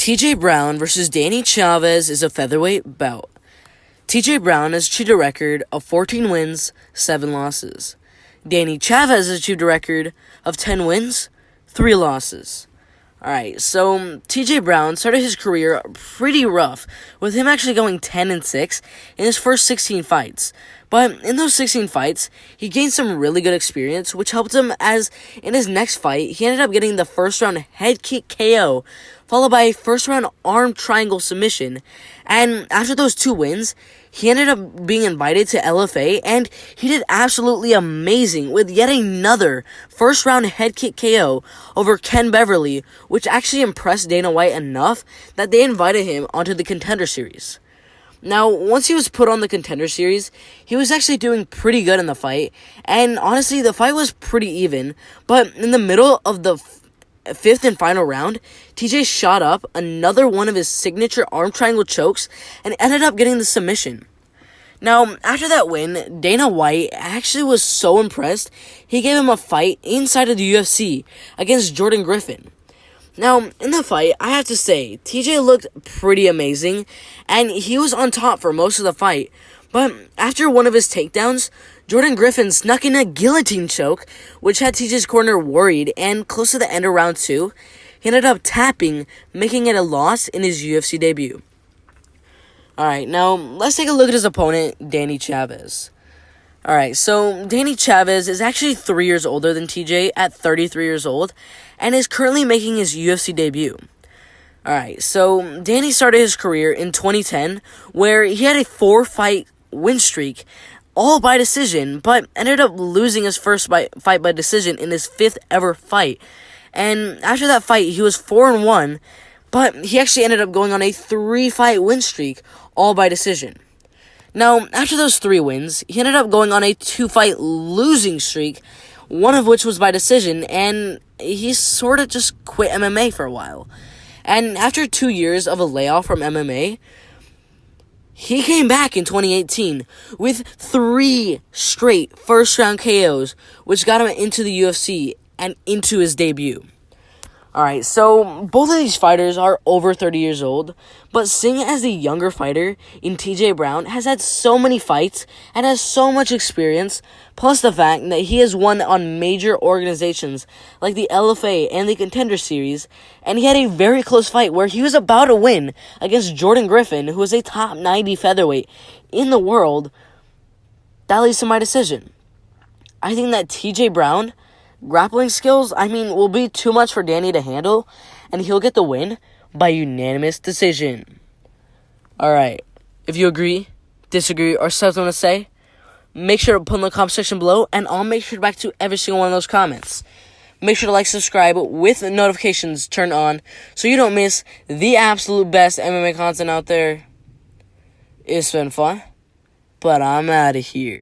TJ Brown versus Danny Chavez is a featherweight bout. TJ Brown has achieved a record of 14 wins, 7 losses. Danny Chavez has achieved a record of 10 wins, 3 losses. Alright, so TJ Brown started his career pretty rough, with him actually going 10-6 in his first 16 fights. But in those 16 fights, he gained some really good experience, which helped him as in his next fight, he ended up getting the first round head kick KO, followed by a first round arm triangle submission. And after those 2 wins, he ended up being invited to LFA, and he did absolutely amazing with yet another first round head kick KO over Ken Beverly, which actually impressed Dana White enough that they invited him onto the Contender Series. Now, once he was put on the Contender Series, he was actually doing pretty good in the fight, and honestly, the fight was pretty even, but in the middle of the fifth and final round, TJ shot up another one of his signature arm triangle chokes and ended up getting the submission. Now, after that win, Dana White actually was so impressed, he gave him a fight inside of the UFC against Jordan Griffin. Now, in the fight, I have to say, TJ looked pretty amazing, and he was on top for most of the fight, but after one of his takedowns, Jordan Griffin snuck in a guillotine choke, which had TJ's corner worried, and close to the end of round 2, he ended up tapping, making it a loss in his UFC debut. Alright, now, let's take a look at his opponent, Danny Chavez. Alright, so Danny Chavez is actually 3 years older than TJ at 33 years old, and is currently making his UFC debut. Alright, so Danny started his career in 2010, where he had a 4-fight win streak, all by decision, but ended up losing his first fight by decision in his 5th ever fight. And after that fight, he was 4-1, but he actually ended up going on a 3-fight win streak, all by decision. Now, after those 3 wins, he ended up going on a 2-fight losing streak, one of which was by decision, and he sort of just quit MMA for a while. And after 2 years of a layoff from MMA, he came back in 2018 with 3 straight first-round KOs, which got him into the UFC and into his debut. Alright, so both of these fighters are over 30 years old, but seeing as the younger fighter in TJ Brown has had so many fights and has so much experience, plus the fact that he has won on major organizations like the LFA and the Contender Series, and he had a very close fight where he was about to win against Jordan Griffin, who is a top 90 featherweight in the world, that leads to my decision. I think that TJ Brown grappling skills, will be too much for Danny to handle, and he'll get the win by unanimous decision. Alright, if you agree, disagree, or something to say, make sure to put in the comment section below, and I'll make sure to back to every single one of those comments. Make sure to like, subscribe with notifications turned on so you don't miss the absolute best MMA content out there. It's been fun, but I'm out of here.